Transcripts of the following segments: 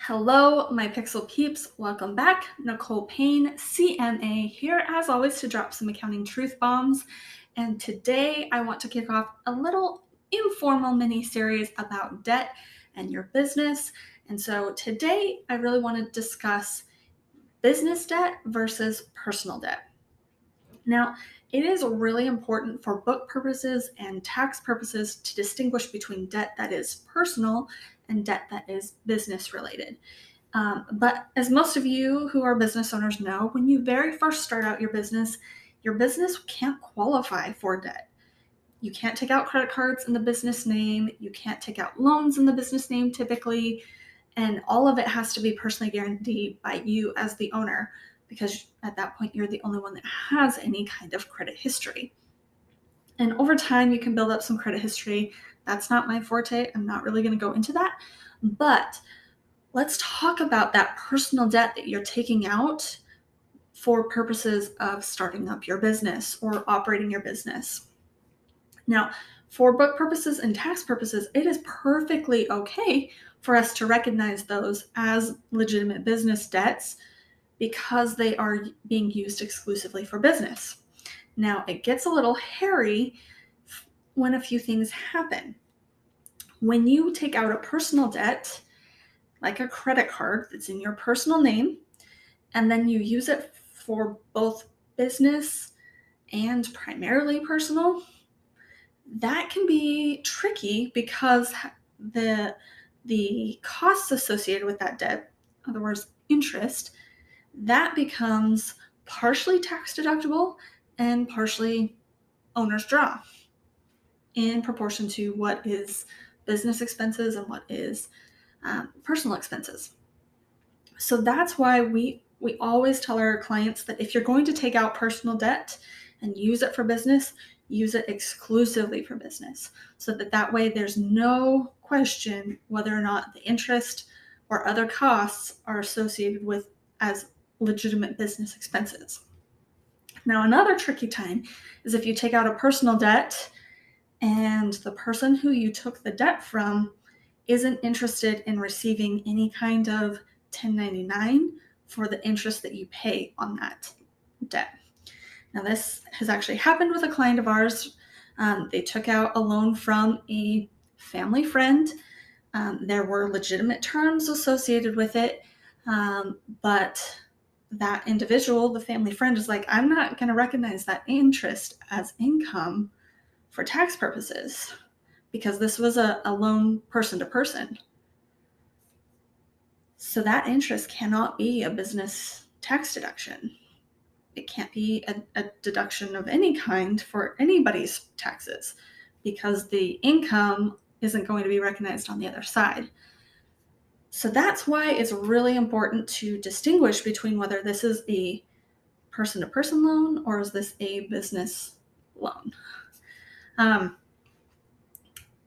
Hello, my Pixel peeps. Welcome back. Nicole Payne, CMA, here as always to drop some accounting truth bombs. And today I want to kick off a little informal mini series about debt and your business. And so today I really want to discuss business debt versus personal debt. Now, it is really important for book purposes and tax purposes to distinguish between debt that is personal and debt that is business related. But as most of you who are business owners know, when you very first start out your business can't qualify for debt. You can't take out credit cards in the business name. You can't take out loans in the business name typically. And all of it has to be personally guaranteed by you as the owner, because at that point, you're the only one that has any kind of credit history. And over time, you can build up some credit history. That's not my forte. I'm not really going to go into that. But let's talk about that personal debt that you're taking out for purposes of starting up your business or operating your business. Now, for book purposes and tax purposes, it is perfectly okay for us to recognize those as legitimate business debts because they are being used exclusively for business. Now, it gets a little hairy when a few things happen. When you take out a personal debt, like a credit card that's in your personal name, and then you use it for both business and primarily personal, that can be tricky because the costs associated with that debt, in other words, interest, that becomes partially tax deductible and partially owner's draw in proportion to what is business expenses and what is personal expenses. So that's why we always tell our clients that if you're going to take out personal debt and use it for business, use it exclusively for business, so that way there's no question whether or not the interest or other costs are associated with as legitimate business expenses. Now, another tricky time is if you take out a personal debt and the person who you took the debt from isn't interested in receiving any kind of 1099 for the interest that you pay on that debt. Now, this has actually happened with a client of ours. They took out a loan from a family friend. There were legitimate terms associated with it, but that individual, the family friend, is like, I'm not going to recognize that interest as income for tax purposes because this was a loan person to person. So that interest cannot be a business tax deduction. It can't be a deduction of any kind for anybody's taxes because the income isn't going to be recognized on the other side. So that's why it's really important to distinguish between whether this is a person-to-person loan or is this a business loan.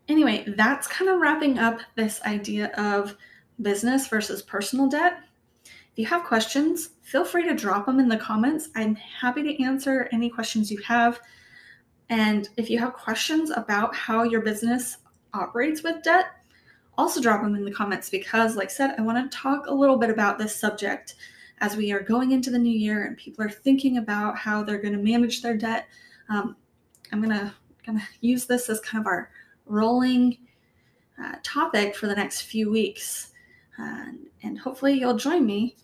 Anyway, that's kind of wrapping up this idea of business versus personal debt. If you have questions, feel free to drop them in the comments. I'm happy to answer any questions you have. And if you have questions about how your business operates with debt, also drop them in the comments because, like I said, I want to talk a little bit about this subject as we are going into the new year and people are thinking about how they're going to manage their debt. I'm going to use this as kind of our rolling topic for the next few weeks. And hopefully you'll join me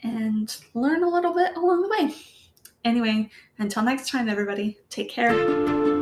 and learn a little bit along the way. Anyway, until next time, everybody, take care.